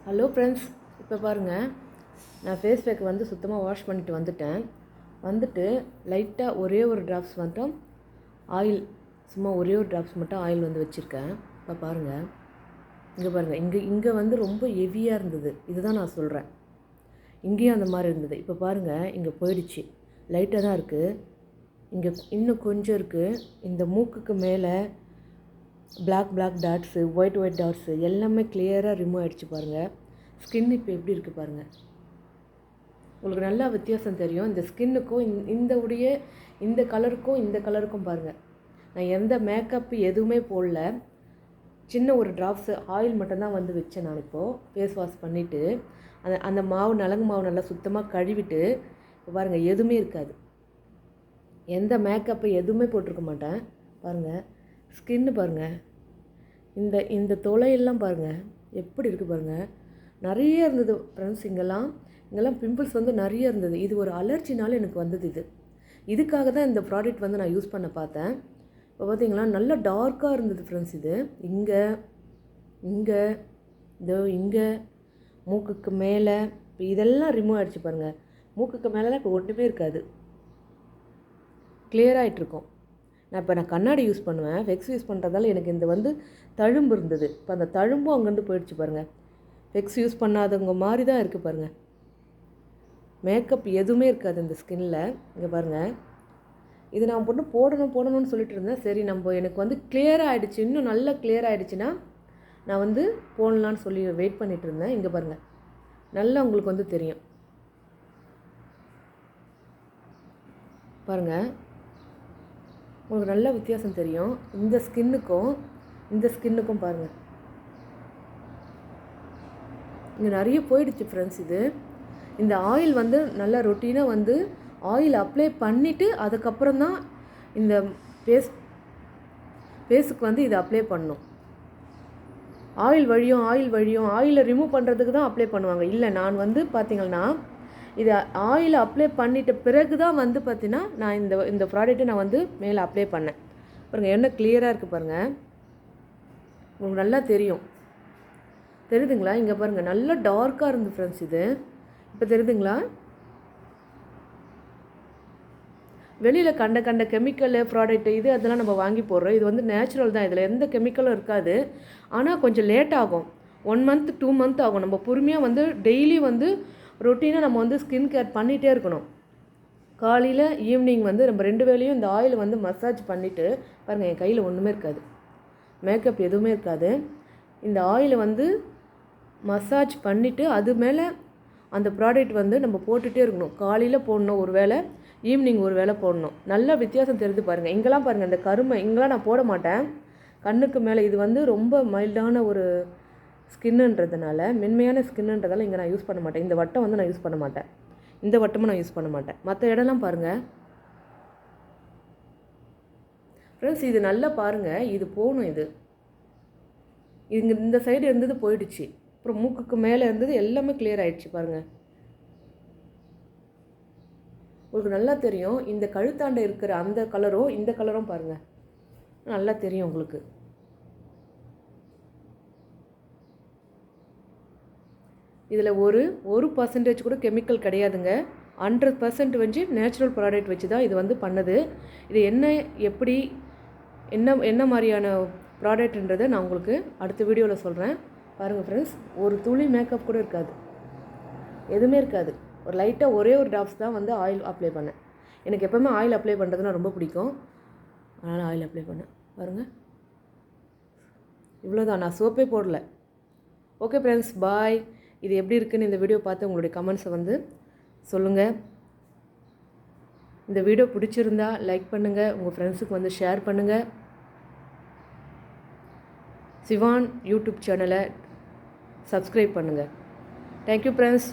Hello friends, இப்போ பாருங்கள், நான் ஃபேஸ் பேக் வந்து சுத்தமாக வாஷ் பண்ணிட்டு வந்துட்டு லைட்டாக ஒரே ஒரு ட்ராப்ஸ் மட்டும் ஆயில், சும்மா ஒரே ஒரு ட்ராப்ஸ் மட்டும் ஆயில் வந்து வச்சுருக்கேன். இப்போ பாருங்கள், இங்கே பாருங்கள், இங்கே வந்து ரொம்ப ஹெவியாக இருந்தது. இதுதான் நான் சொல்கிறேன். இங்கேயும் அந்த மாதிரி இருந்தது. இப்போ பாருங்கள், இங்கே போயிடுச்சு. லைட்டாக தான் இருக்குது. இங்கே இன்னும் கொஞ்சம் இருக்குது. இந்த மூக்குக்கு மேலே பிளாக் டாட்ஸு, ஒயிட் டாட்ஸு எல்லாமே கிளியராக ரிமூவ் ஆகிடுச்சு பாருங்கள். ஸ்கின் இப்போ எப்படி இருக்குது பாருங்கள். உங்களுக்கு நல்லா வித்தியாசம் தெரியும். இந்த ஸ்கின்னுக்கும் இந்த கலருக்கும் பாருங்கள். நான் எந்த மேக்கப்பு எதுவுமே போடல. சின்ன ஒரு ட்ராப்ஸு ஆயில் மட்டும்தான் வந்து வச்சேன். நான் இப்போது ஃபேஸ் வாஷ் பண்ணிவிட்டு அந்த நலங்கு மாவு நல்லா சுத்தமாக கழுவிட்டு இப்போ பாருங்கள், எதுவுமே இருக்காது. எந்த மேக்கப்பு எதுவுமே போட்டிருக்க மாட்டேன். பாருங்கள், ஸ்கின்னு பாருங்கள். இந்த தொலையெல்லாம் பாருங்கள் எப்படி இருக்குது பாருங்கள். நிறைய இருந்தது ஃப்ரெண்ட்ஸ். இங்கெல்லாம் பிம்பிள்ஸ் வந்து நிறைய இருந்தது. இது ஒரு அலர்ஜினால எனக்கு வந்தது. இதுக்காக தான் இந்த ப்ராடக்ட் வந்து நான் யூஸ் பண்ண பார்த்தேன். இப்போ பார்த்தீங்களா, நல்லா டார்க்காக இருந்தது ஃப்ரெண்ட்ஸ். இது இங்கே மூக்குக்கு மேலே இப்போ இதெல்லாம் ரிமூவ் ஆகிடுச்சு பாருங்கள். மூக்குக்கு மேலே இப்போ ஒன்றுமே இருக்காது, கிளியராகிட்ருக்கும். நான் கண்ணாடி யூஸ் பண்ணுவேன். வெக்ஸ் யூஸ் பண்ணுறதால எனக்கு இந்த வந்து தழும்பு இருந்தது. இப்போ அந்த தழும்பும் அங்கேருந்து போயிடுச்சு பாருங்கள். வெக்ஸ் யூஸ் பண்ணாதவங்க மாதிரி தான் இருக்குது பாருங்கள். மேக்கப் எதுவுமே இருக்காது இந்த ஸ்கின்னில். இங்கே பாருங்கள், இது நான் போடணும்னு சொல்லிட்டு இருந்தேன். சரி, எனக்கு வந்து கிளியராக ஆகிடுச்சு. இன்னும் நல்லா கிளியர் ஆகிடுச்சுன்னா நான் வந்து போடலான்னு சொல்லி வெயிட் பண்ணிகிட்டு இருந்தேன். இங்கே பாருங்கள், நல்லா உங்களுக்கு வந்து தெரியும் பாருங்கள். உங்களுக்கு நல்ல வித்தியாசம் தெரியும். இந்த ஸ்கின்னுக்கும் பாருங்கள், இங்கே நிறைய போயிடுச்சு ஃப்ரெண்ட்ஸ். இந்த ஆயில் வந்து நல்லா ரொட்டீனாக வந்து ஆயில் அப்ளை பண்ணிவிட்டு அதுக்கப்புறம் தான் இந்த ஃபேஸுக்கு வந்து இதை அப்ளை பண்ணணும். ஆயில் வழியும் ஆயிலை ரிமூவ் பண்ணுறதுக்கு தான் அப்ளை பண்ணுவாங்க. இல்லை, நான் வந்து பார்த்திங்கன்னா இதை ஆயில் அப்ளை பண்ணிட்ட பிறகு தான் வந்து பார்த்தீங்கன்னா நான் இந்த ப்ராடக்ட்டை நான் வந்து மேலே அப்ளை பண்ணேன். பாருங்கள், என்ன கிளியராக இருக்குது பாருங்கள். உங்களுக்கு நல்லா தெரியுதுங்களா? இங்கே பாருங்கள், நல்லா டார்க்காக இருந்து ஃப்ரெண்ட்ஸ். இது இப்போ தெரியுதுங்களா? வெளியில் கண்ட கெமிக்கலு ப்ராடக்ட்டு அதெல்லாம் நம்ம வாங்கி போடுறோம். இது வந்து நேச்சுரல் தான். இதில் எந்த கெமிக்கலும் இருக்காது. ஆனால் கொஞ்சம் லேட் ஆகும். 1 மந்த் 2 மந்த் ஆகும். நம்ம பொறுமையாக வந்து டெய்லி வந்து ரொட்டீனாக நம்ம வந்து ஸ்கின் கேர் பண்ணிகிட்டே இருக்கணும். காலையில் ஈவினிங் வந்து நம்ம 2 வேளையும் இந்த ஆயில் வந்து மசாஜ் பண்ணிவிட்டு பாருங்கள், என் கையில் ஒன்றுமே இருக்காது, மேக்கப் எதுவுமே இருக்காது. இந்த ஆயிலை வந்து மசாஜ் பண்ணிவிட்டு அது மேலே அந்த ப்ராடக்ட் வந்து நம்ம போட்டுகிட்டே இருக்கணும். காலையில் போடணும் ஒரு வேளை, ஈவினிங் ஒரு வேளை போடணும். நல்ல வித்தியாசம் தெரிஞ்சு பாருங்கள். இங்கெல்லாம் பாருங்கள், இந்த கருமை இங்கெல்லாம் நான் போட மாட்டேன். கண்ணுக்கு மேலே இது வந்து ரொம்ப மைல்டான ஒரு ஸ்கின்னுன்றதுனால, மென்மையான ஸ்கின்னுன்றதால இங்கே நான் யூஸ் பண்ண மாட்டேன். இந்த வட்டம் வந்து நான் யூஸ் பண்ண மாட்டேன். இந்த வட்டமும் நான் யூஸ் பண்ண மாட்டேன். மற்ற இடம்லாம் பாருங்கள் ஃப்ரெண்ட்ஸ். இது நல்லா பாருங்கள், இது போகணும். இந்த சைடு இருந்தது போயிடுச்சு. அப்புறம் மூக்குக்கு மேலே இருந்தது எல்லாமே கிளியர் ஆகிடுச்சு பாருங்கள். உங்களுக்கு நல்லா தெரியும். இந்த கழுத்தாண்டை இருக்கிற அந்த கலரும் இந்த கலரும் பாருங்கள், நல்லா தெரியும் உங்களுக்கு. இதில் ஒரு பர்சன்டேஜ் கூட கெமிக்கல் கிடையாதுங்க. 100% வந்து நேச்சுரல் ப்ராடக்ட் வச்சு தான் இது வந்து பண்ணது. இது என்ன மாதிரியான ப்ராடக்ட்ன்றதை நான் உங்களுக்கு அடுத்த வீடியோவில் சொல்கிறேன். பாருங்கள் ஃப்ரெண்ட்ஸ், ஒரு துளி மேக்கப் கூட இருக்காது, எதுவுமே இருக்காது. ஒரு லைட்டாக ஒரே ஒரு ட்ராப்ஸ் தான் வந்து ஆயில் அப்ளை பண்ணேன். எனக்கு எப்போவுமே ஆயில் அப்ளை பண்ணுறதுனா ரொம்ப பிடிக்கும், அதனால் ஆயில் அப்ளை பண்ணேன். பாருங்கள், இவ்வளோதான். நான் சோப்பே போடல. ஓகே ஃப்ரெண்ட்ஸ், பாய். இது எப்படி இருக்குன்னு இந்த வீடியோ பார்த்து உங்களுடைய கமெண்ட்ஸை வந்து சொல்லுங்கள். இந்த வீடியோ பிடிச்சிருந்தா லைக் பண்ணுங்கள், உங்கள் ஃப்ரெண்ட்ஸுக்கு வந்து ஷேர் பண்ணுங்கள். சிவான் யூடியூப் சேனலை சப்ஸ்கிரைப் பண்ணுங்கள். Thank you friends.